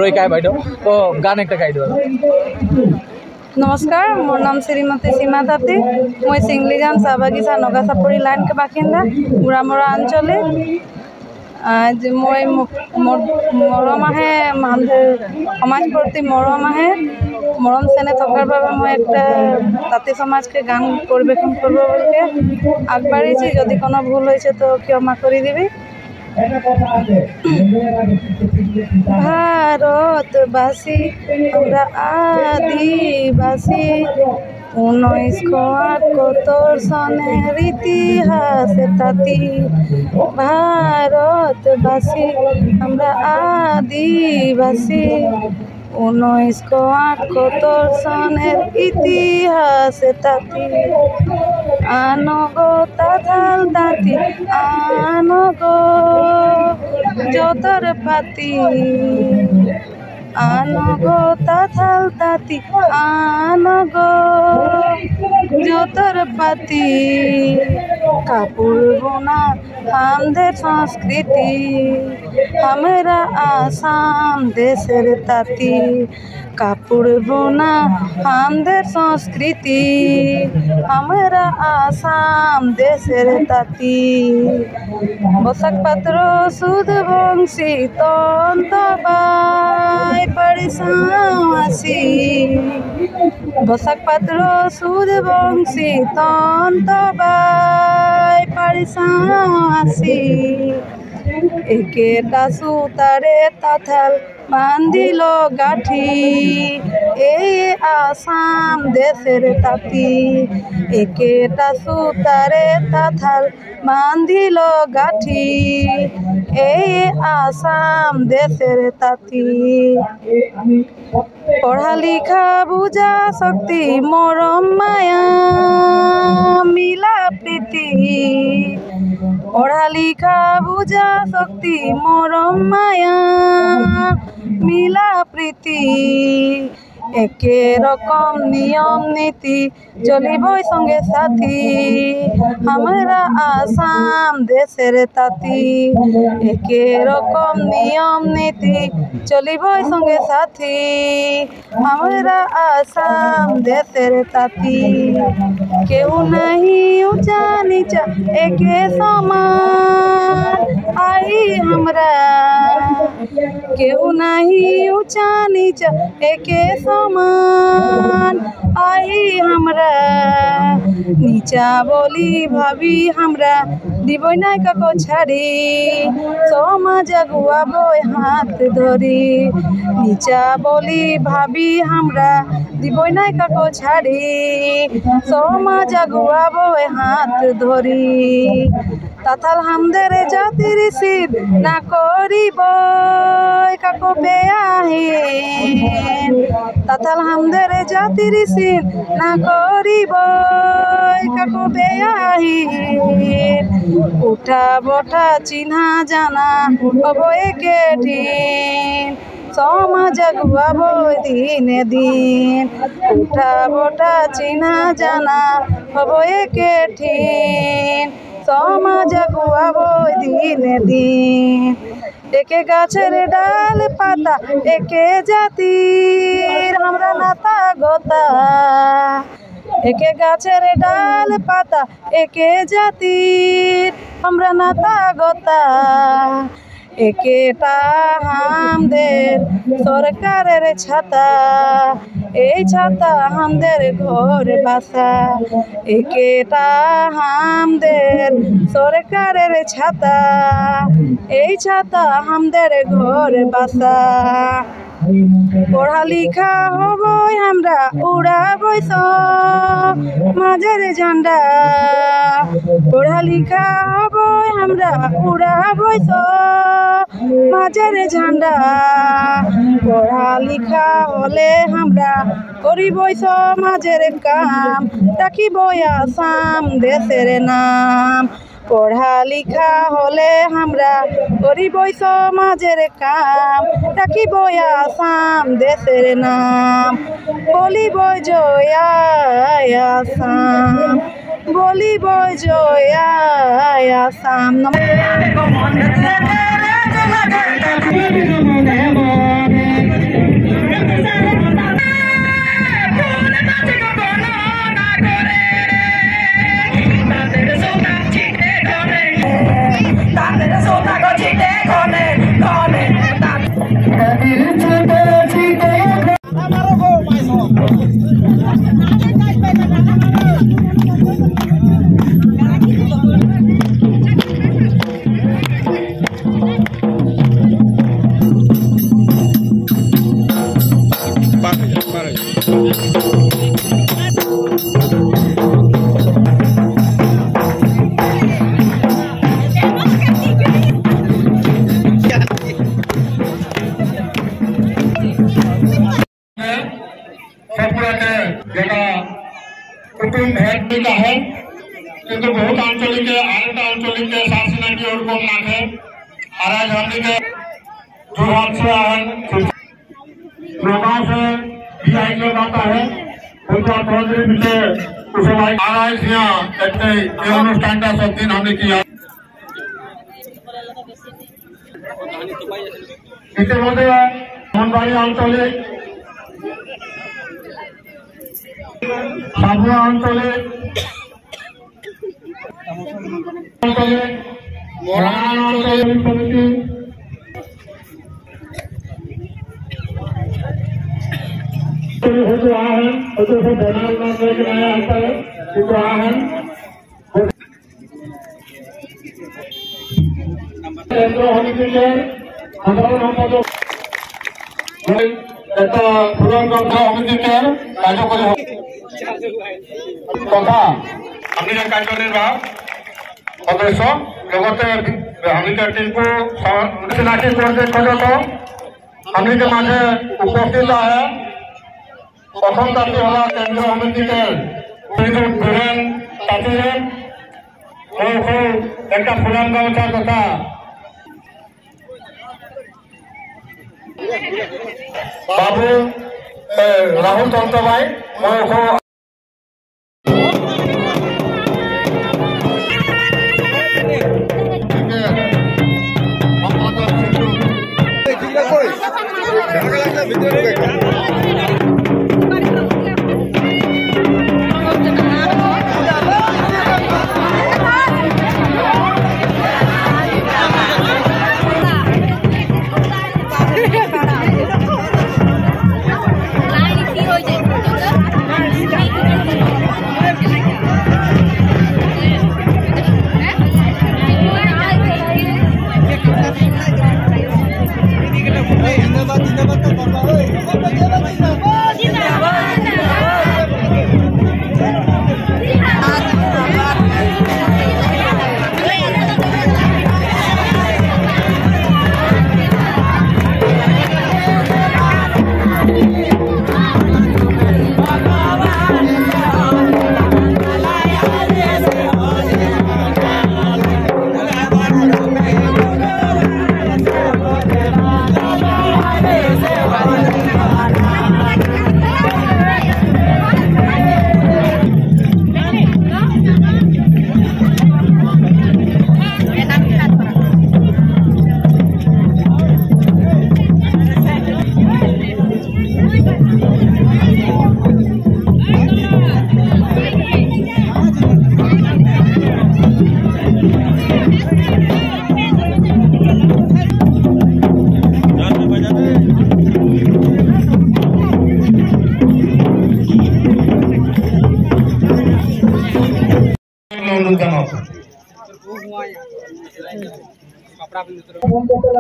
রই কায় বাইদেউ তো গান একটা গাই দিও। नमस्कार, मोर नाम श्रीमती सीमा ताती। मैं सिंगलीजान साहबागिसा नगासापुरी लाइन के बासिंदा गुड़ामरा अंचले। मैं मरम आहे समाज प्रति मरम आहे मरम सेने थकार भावे मैं एक ताती समाज के गान परिवेशन करब बोलके आगबाड़ीछि। यदि कोनो भूल होइछे तो क्षमा करि दिबि। भारतवासी আমরা আদিবাসী 1971 সনের ইতিহাসে তাতি। ভারতবাসী আমরা আদিবাসী 1971 সনের ইতিহাসে তাতি। আনগো তাথাল তাঁতি আনগো যতর পাতি আনগো তাথাল তাঁতি আনগো যতর পাতি। কাপড় বোনা আমাদের সংস্কৃতি আমরা আসাম দেশের তাঁতি। কাপড় বোনা আমাদের সংস্কৃতি আমরা আসাম দেশের তাঁতি। বসাক পাত্র সুদ বংশী তন্তবাই পরিসামাসি। বসাক পাত্র সুদ বংশী তন্তবাই পরিসামাসি। একেটা সুতারে তাথাল বান্ধিল গাঠি এই আসাম দেশের তাঁতি। একেটা সুতারে তাথাল বান্ধিল গাঠি এই আসাম দেশের তাঁতি। পড়া লিখা বুঝা শক্তি মরম মায়া মিলা প্রীতি। পড়া লিখা বুঝা শক্তি মরম মায়া মিলা প্রীতি। একে রকম নিয়ম নীতি চলিবই সঙ্গে সাথী আমরা আসাম দেশের তাঁতি। একে রকম নিয়ম নীতি চলিবই সঙ্গে সাথী আমরা আসাম দেশের তাঁতি। কেউ নাহি উঁচা নিচা একে সমান আই আমরা। কেউ নাহি উঁচা নিচা একে সমান আই আমরা। নিচা বলি ভাবি আমরা দিবই নাই কাকো ছাড়ি সমাজ আগুয়াবই হাত ধরি। নিচা বলি ভাবি আমরা দিবই নাই কাকো ছাড়ি সমাজ আগুয়াবই হাত ধরি। তাথাল হামদের জাতির সিদ না করিব কাকো বেয়াহীন। তাথাল হামদের জাতির সিদ না করিব কাকো বেয়াহীন। উঠা বঠা চিহ্না জানা হব একে ঠিন সমাজ আগুয়াব দিনে দিন। উঠা বঠা চিহ্না জানা হব একে ঠিন সমাজ আগুয়াব দিনে দিন। একে গাছের ডাল পাতা একে জাতির আমরা নাতা গোতা। একে গাছের ডাল পাতা একে জাতির আমরা নাতা গোতা। একেটা হামদের সরকারের ছাতা এই ছাতা হামদের ঘর বাসা। একেটা হামদের সরকারের ছাতা এই ছাতা হামদের ঘর বাসা। পড়া লিখা হবই আমরা উড়াবই সমাজের ঝান্ডা। পড়া লিখা হবই আমরা উড়াবই সমাজের ঝান্ডা। পড়া লিখা হলে আমরা করিবই সমাজের কাম রাখিবই আসাম দেশের নাম। পড়া লিখা হলে আমরা করিবই সমাজের কাম রাখিবই আসাম দেশের নাম। বলিবই জয় আসাম বলিবই জয় আসাম। আঞ্চলিক আহে কিন্তু বহুত আঞ্চলিকে আরেকটা আঞ্চলিকে শাসনাকি ওরকম নাখে আর आज हमने के जोहार से आए लोगों से भी आइए बाता है उनका प्रोजेक्ट पीछे उसे आज यहाँ इतने ये अनुष्ठान का सब दिन हमने किया ইতিমধ্যে মনবাড়ি অঞ্চলে সাবুয়া অঞ্চলে মরান অঞ্চলে সমিতি हुजूर आहन हुजूर से बनाल ना करके आया आता है हुजूर आहन केंद्र समिति के সাধারণ সম্পাদক এটা পুরনগঞ্জ সমিতিকে কার্যকরী তথা আমেরিকা কার্যনির্বাহক সদস্য লগতে আমেরিকা টিপু চিনাকি পর্যন্ত আমেরিকা মাঝে উপস্থিত আছে প্রথম জাতি হল কেন্দ্র সমিতিকে ধরেন তাঁতিরে একটা পুরনগঞ্জ তথা बाबू राहुल चंद्र भाई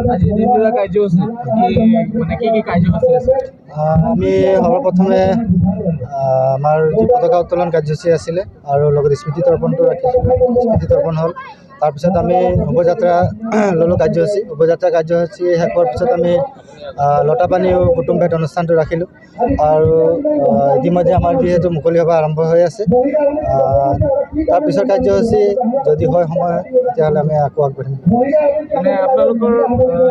আজি দিনটোৰ কাৰ্যসূচী মানে কি কাৰ্যসূচী আছে আমি সৰ্বপ্ৰথমে আমাৰ যি পতাকা উত্তোলন কাৰ্যসূচী আছিলে আৰু লগত স্মৃতি তৰ্পণটো ৰাখিছিলোঁ স্মৃতি তৰ্পণ হ'ল তাৰপিছত আমি শোভাযাত্ৰা ল'লোঁ কাৰ্যসূচী শোভাযাত্ৰা কাৰ্যসূচী শেষ হোৱাৰ পিছত আমি লতাপানী কুটুম ভেট অনুষ্ঠানটো ৰাখিলোঁ আৰু ইতিমধ্যে আমাৰ যিহেতু মুকলি সভা আৰম্ভ হৈ আছে তাৰপিছৰ কাৰ্যসূচী যদি হয় সময় তেতিয়াহ'লে আমি আকৌ আগবাঢ়িম মানে আপোনালোকৰ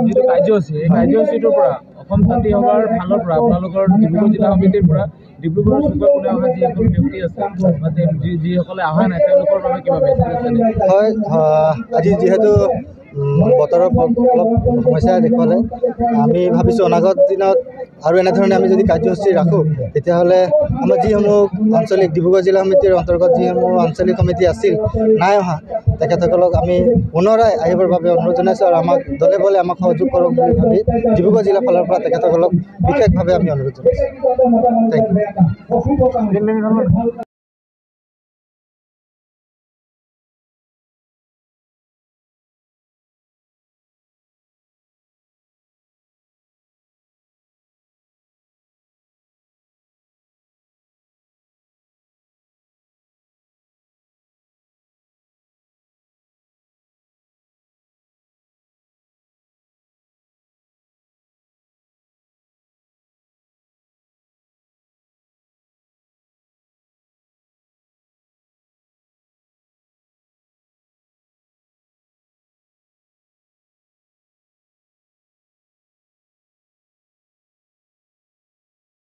যিটো কাৰ্যসূচী এই কাৰ্যসূচীটোৰ পৰা অসম জাতীয় সভাৰ ফালৰ পৰা আপোনালোকৰ ডিব্ৰুগড় জিলা সমিতিৰ পৰা ডিব্ৰুগড় চুকৰ কোনে অহা যিসকল ব্যক্তি আছে বা যিসকলে অহা নাই তেওঁলোকৰ বাবে কিবা মেছেজ আছে নেকি হয় আজি যিহেতু বতৰৰ অলপ সমস্যা দেখুৱালে আমি ভাবিছোঁ অনাগত দিনত আৰু এনেধৰণে আমি যদি কাৰ্যসূচী ৰাখোঁ তেতিয়াহ'লে আমাৰ যিসমূহ আঞ্চলিক ডিব্ৰুগড় জিলা সমিতিৰ অন্তৰ্গত যিসমূহ আঞ্চলিক সমিতি আছিল নাই অহা তেখেতসকলক আমি পুনৰাই আহিবৰ বাবে অনুৰোধ জনাইছোঁ আৰু আমাক দলে বলে আমাক সহযোগ কৰক বুলি ভাবি ডিব্ৰুগড় জিলা ফালৰ পৰা তেখেতসকলক বিশেষভাৱে আমি অনুৰোধ জনাইছোঁ থেংক ইউ